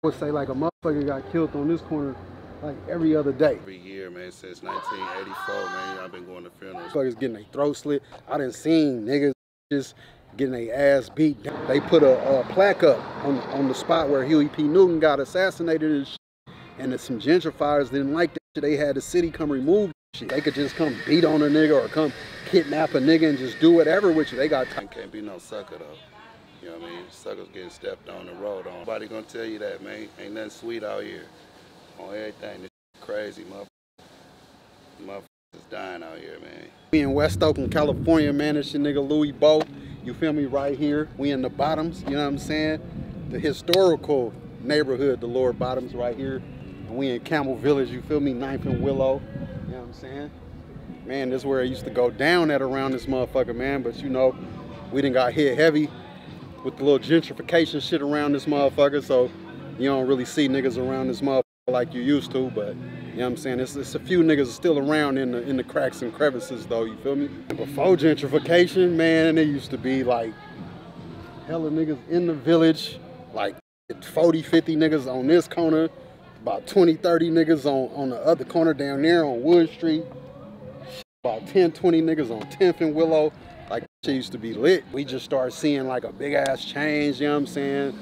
would say like a motherfucker got killed on this corner like every other day. Every year, man, since 1984, man, I've been going to funerals. Motherfuckers getting their throat slit. I done seen niggas just getting their ass beat down. They put a plaque up on the spot where Huey P. Newton got assassinated and shit. And some gentrifiers didn't like that shit. They had the city come remove shit. They could just come beat on a nigga or come kidnap a nigga and just do whatever with you. They got time. Can't be no sucker, though. You know what I mean? Suckers getting stepped on the road on. Nobody gonna tell you that, man. Ain't nothing sweet out here. On everything. This crazy, motherfuckers is dying out here, man. We in West Oakland, California, man. It's your nigga Louis Bo. You feel me? Right here. We in the Bottoms, you know what I'm saying? The historical neighborhood, the Lower Bottoms right here. And we in Campbell Village, you feel me? 9th and Willow, you know what I'm saying? Man, this is where it used to go down at around this motherfucker, man. But you know, we done got hit heavy with the little gentrification shit around this motherfucker. So you don't really see niggas around this motherfucker like you used to, but you know what I'm saying? It's a few niggas still around in the cracks and crevices though, you feel me? And before gentrification, man, it used to be like hella niggas in the village, like 40, 50 niggas on this corner, about 20, 30 niggas on the other corner down there on Wood Street, about 10, 20 niggas on 10th and Willow. Like, shit used to be lit. We just started seeing like a big ass change, you know what I'm saying?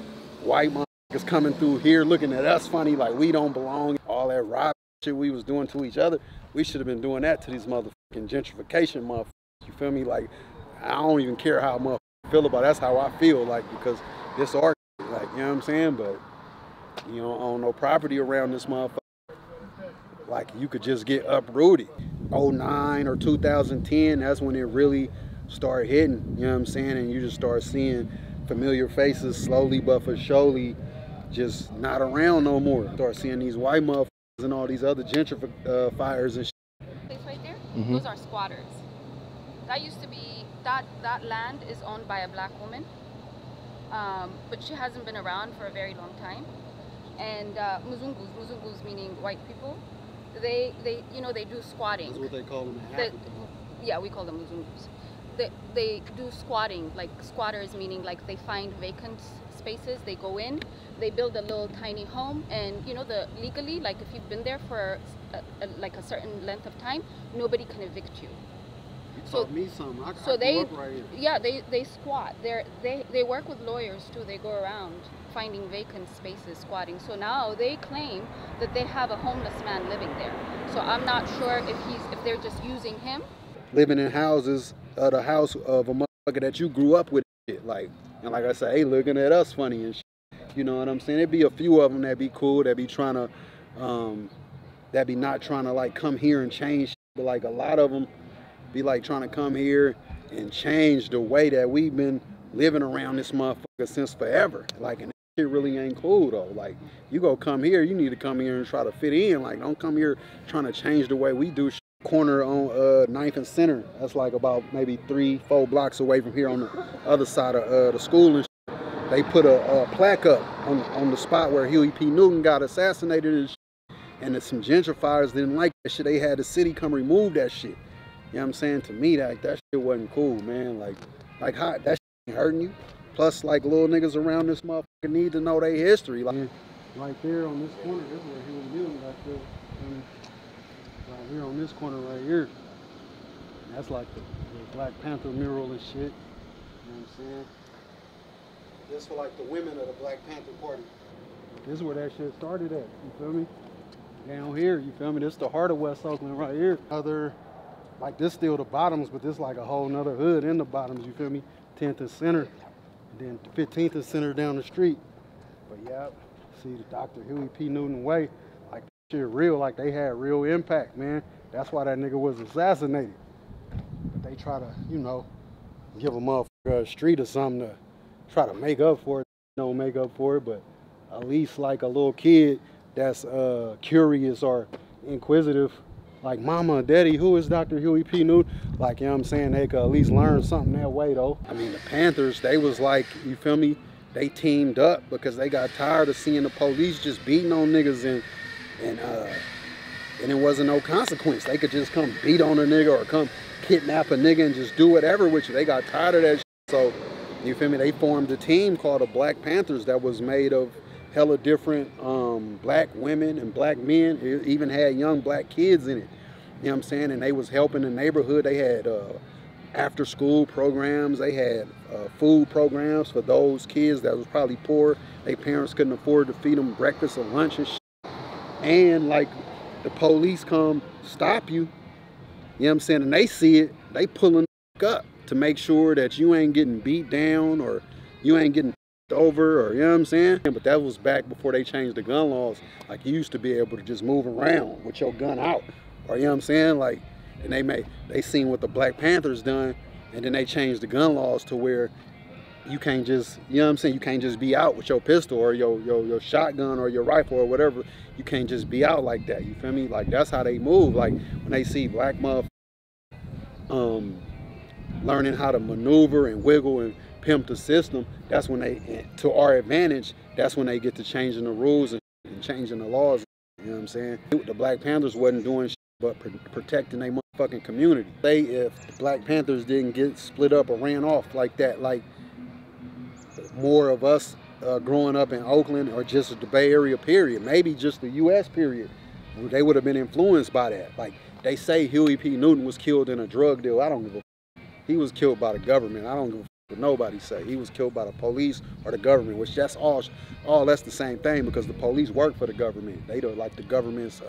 White motherfuckers coming through here looking at us funny like we don't belong. All that rob shit we was doing to each other, we should have been doing that to these motherfucking gentrification motherfuckers, you feel me? Like, I don't even care how motherfuckers feel about it. That's how I feel, like, because this art, like, you know what I'm saying? But, you don't own no property around this motherfucker. Like, you could just get uprooted. 09 or 2010, that's when it really started hitting, you know what I'm saying? And you just start seeing familiar faces slowly but for surely just not around no more. Start seeing these white motherfuckers and all these other gentrifiers and shit. Place right there, those are squatters. That used to be, that land is owned by a black woman, but she hasn't been around for a very long time. And Muzungus meaning white people, they you know, they do squatting. That's what they call them. Yeah, we call them Muzungus. They do squatting, like squatters meaning like they find vacant spaces, they go in, they build a little tiny home, and you know, legally, like if you've been there for like a certain length of time, nobody can evict you. So me something. So they, right here. yeah, they squat. They work with lawyers too. They go around finding vacant spaces, squatting. So now they claim that they have a homeless man living there. So I'm not sure if they're just using him. Living in houses, the house of a motherfucker that you grew up with, shit. Like, and like I said, hey, looking at us funny and shit. You know what I'm saying? There'd be a few of them that be cool, that be trying to, that be not trying to like come here and change shit. But like a lot of them be like trying to come here and change the way that we've been living around this motherfucker since forever. Like, and that shit really ain't cool though. Like, you go come here, you need to come here and try to fit in. Like, don't come here trying to change the way we do shit. Corner on 9th and Center. That's like about maybe 3-4 blocks away from here on the other side of the school and shit. They put a plaque up on the spot where Huey P. Newton got assassinated and shit. And some gentrifiers didn't like that shit. They had the city come remove that shit. You know what I'm saying? To me, that shit wasn't cool, man. Like how that shit ain't hurting you. Plus, like, little niggas around this motherfucker need to know their history. Like, right there on this corner, this is where Huey Newton got killed. Right here on this corner right here. That's like the Black Panther mural and shit. You know what I'm saying? This for like the women of the Black Panther Party. This is where that shit started at, you feel me? Down here, you feel me? This is the heart of West Oakland right here. Like this still the Bottoms, but this like a whole nother hood in the Bottoms, you feel me? 10th and Center, and then 15th and Center down the street. But yeah, see the Dr. Huey P. Newton way, like that shit real, like they had real impact, man. That's why that nigga was assassinated. But they try to, you know, give a motherfucker a street or something to try to make up for it. Don't make up for it, but at least like a little kid that's curious or inquisitive, like mama or daddy, who is Dr. Huey P. Newton? Like, you know what I'm saying? They could at least learn something that way though. I mean, the Panthers, they was like, you feel me? They teamed up because they got tired of seeing the police just beating on niggas and it wasn't no consequence. They could just come beat on a nigga or come kidnap a nigga and just do whatever with you. They got tired of that shit. So, you feel me? They formed a team called the Black Panthers that was made of hella different black women and black men. It even had young black kids in it. You know what I'm saying? And they was helping the neighborhood. They had after school programs. They had food programs for those kids that was probably poor. Their parents couldn't afford to feed them breakfast or lunch and shit. And like the police come stop you, you know what I'm saying? And they see it, they pulling up to make sure that you ain't getting beat down or you ain't getting over, or you know what I'm saying? But that was back before they changed the gun laws. Like, you used to be able to just move around with your gun out, or you know what I'm saying? Like, and they seen what the Black Panthers done, and then they changed the gun laws to where you can't just, you know what I'm saying, you can't just be out with your pistol or your shotgun or your rifle or whatever. You can't just be out like that, you feel me? Like, that's how they move. Like, when they see black motherfuckers learning how to maneuver and wiggle and pimp the system, that's when they, to our advantage, that's when they get to changing the rules and changing the laws, you know what I'm saying? The Black Panthers wasn't doing shit but protecting their motherfucking community. Say if the Black Panthers didn't get split up or ran off like that, like more of us growing up in Oakland or just the Bay Area period, maybe just the U.S. period, they would have been influenced by that. Like, they say Huey P. Newton was killed in a drug deal. I don't give a f. He was killed by the government. I don't give a f what nobody say. He was killed by the police or the government, which that's all that's the same thing, because the police work for the government. They don't like the government's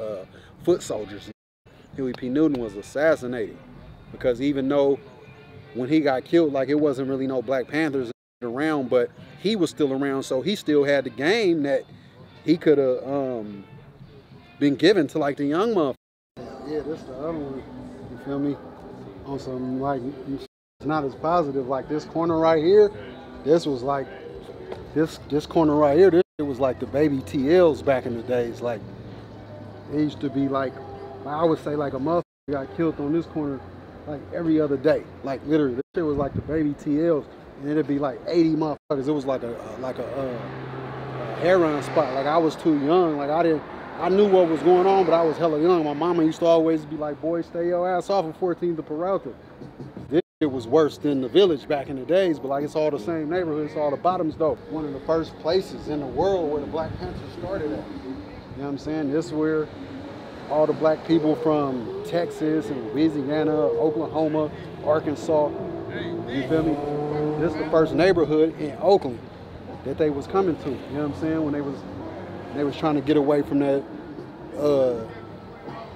foot soldiers. Huey P. Newton was assassinated because even though when he got killed, like, it wasn't really no Black Panthers around, but he was still around, so he still had the game that he could have been given to like the young motherfucker. Yeah, this the other one, you feel me? On some like, it's not as positive. Like this corner right here, this was like, this corner right here, this was like the baby TLs back in the days. Like, it used to be like, I would say like a motherfucker got killed on this corner like every other day. Like literally, this shit was like the baby TLs. And it'd be like 80 motherfuckers. It was like a heroin spot. Like, I was too young. Like, I knew what was going on, but I was hella young. My mama used to always be like, boy, stay your ass off of 14th of Peralta. This shit was worse than the Village back in the days, but like, it's all the same neighborhood. It's all the bottoms though. One of the first places in the world where the Black Panthers started at. You know what I'm saying? This is where all the black people from Texas and Louisiana, Oklahoma, Arkansas, you feel me? This is the first neighborhood in Oakland that they was coming to. You know what I'm saying? When they was trying to get away from that,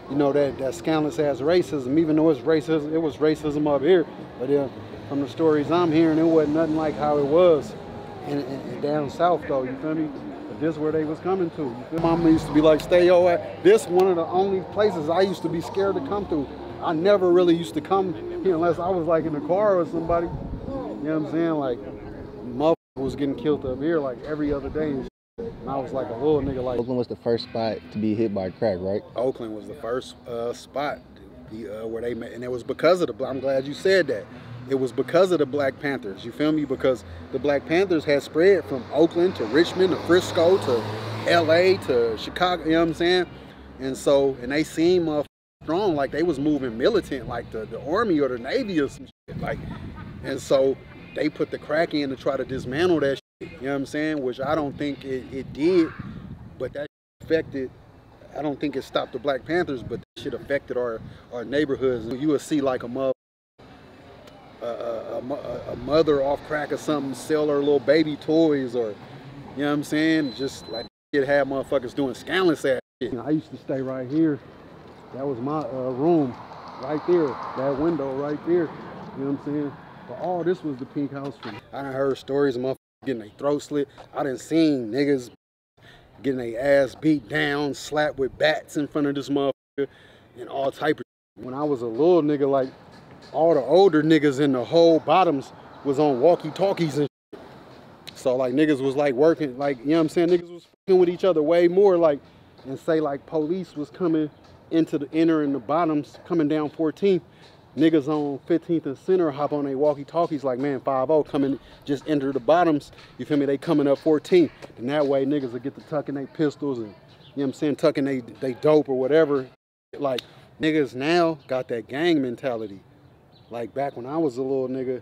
you know, that scandalous ass racism. Even though it's racism, it was racism up here. But from the stories I'm hearing, it wasn't nothing like how it was in down south though. You feel me? But this is where they was coming to. You feel me? Mama used to be like, stay your ass. This one of the only places I used to be scared to come through. I never really used to come here unless I was like in the car with somebody. You know what I'm saying? Like, motherfucker was getting killed up here like every other day. And I was like a little nigga. Like, Oakland was the first spot to be hit by crack, right? Oakland was the first spot where they met, and it was because of the. I'm glad you said that. It was because of the Black Panthers. You feel me? Because the Black Panthers had spread from Oakland to Richmond to Frisco to L.A. to Chicago. You know what I'm saying? And so, and they seemed strong, like they was moving militant, like the Army or the Navy or some shit. Like, and so they put the crack in to try to dismantle that shit, you know what I'm saying? Which I don't think it did, but that affected, I don't think it stopped the Black Panthers, but that shit affected our neighborhoods. You would see like a mother off crack or something sell her little baby toys, or, you know what I'm saying? Just like it had motherfuckers doing scandalous ass shit. I used to stay right here. That was my room right there, that window right there, you know what I'm saying? But all this was the Pink House for me. I done heard stories of motherfuckers getting their throat slit. I done seen niggas getting their ass beat down, slapped with bats in front of this motherfucker, and all type of shit. When I was a little nigga, like, all the older niggas in the whole bottoms was on walkie-talkies and shit. So like niggas was like working, like, you know what I'm saying? Niggas was fucking with each other way more, like, and say like police was coming into the inner and the bottoms, coming down 14th. Niggas on 15th and Center hop on their walkie-talkies like, man, 5-0 coming, just enter the bottoms, you feel me? They coming up 14th. And that way niggas will get to tucking their pistols and, you know what I'm saying, tucking they dope or whatever. Like, niggas now got that gang mentality. Like, back when I was a little nigga,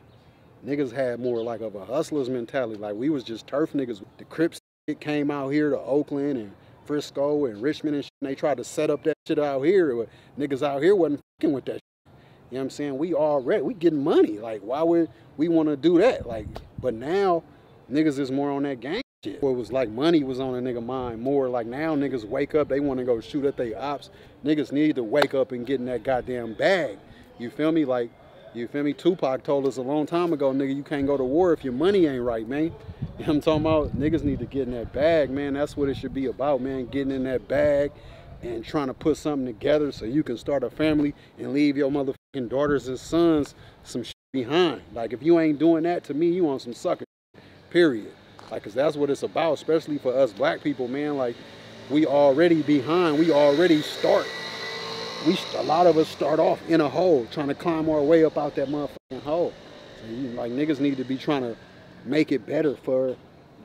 niggas had more like of a hustler's mentality. Like, we was just turf niggas. The Crips It came out here to Oakland and Frisco and Richmond and shit, and they tried to set up that shit out here, but niggas out here wasn't fucking with that shit. You know what I'm saying? We getting money. Like, why would we want to do that? Like, but now niggas is more on that gang shit. It was like money was on a nigga mind more. Like now niggas wake up, they want to go shoot at their ops. Niggas need to wake up and get in that goddamn bag. You feel me? Like, you feel me? Tupac told us a long time ago, nigga, you can't go to war if your money ain't right, man. You know what I'm talking about? Niggas need to get in that bag, man. That's what it should be about, man. Getting in that bag and trying to put something together so you can start a family and leave your motherfucking daughters and sons some shit behind. Like, if you ain't doing that, to me, you on some sucker shit, period. Like, cause that's what it's about, especially for us black people, man. Like, we already behind. We already start. A lot of us start off in a hole, trying to climb our way up out that motherfucking hole. So like, niggas need to be trying to make it better for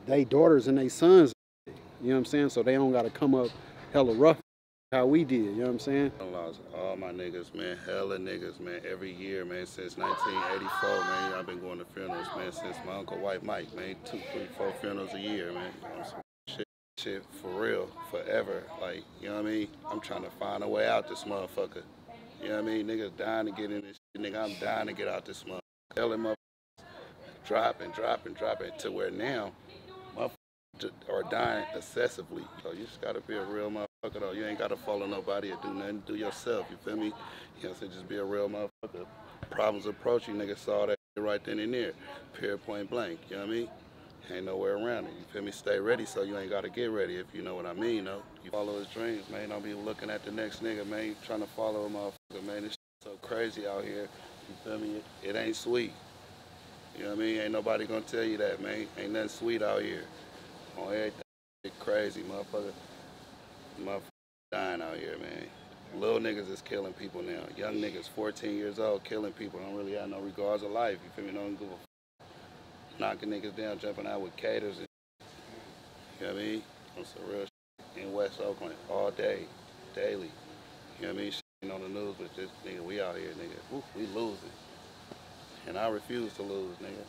their daughters and their sons. You know what I'm saying? So they don't got to come up hella rough how we did. You know what I'm saying? I lost all my niggas, man. Hella niggas, man. Every year, man. Since 1984, man. I've been going to funerals, man. Since my Uncle White Mike, man. 2, 3, 4 funerals a year, man. You know, shit for real, forever. Like, you know what I mean? I'm trying to find a way out this motherfucker. You know what I mean? Niggas dying to get in this shit. Nigga, I'm dying to get out this motherfucker. Hella motherfuckers dropping to where now motherfuckers are dying excessively. So you just gotta be a real motherfucker though. You ain't gotta follow nobody or do nothing. Do yourself, you feel me? You know what I'm saying? Just be a real motherfucker. Problems approach you, niggas saw that right then and there. Period, point blank, you know what I mean? Ain't nowhere around it, you feel me? Stay ready so you ain't gotta get ready, if you know what I mean, though. You follow his dreams, man. Don't be looking at the next nigga, man. Trying to follow a motherfucker, man. This shit so crazy out here, you feel me? It ain't sweet. You know what I mean? Ain't nobody gonna tell you that, man. Ain't nothing sweet out here. On everything, it's crazy, motherfucker. Motherfucker dying out here, man. Little niggas is killing people now. Young niggas, 14 years old, killing people. Don't really have no regards of life. You feel me? Don't give a f. Knocking niggas down, jumping out with caters and you know what I mean? On some real shit in West Oakland all day, daily. You know what I mean? Shit ain't on the news, but just nigga, we out here, nigga. Ooh, we losing. And I refuse to lose, nigga.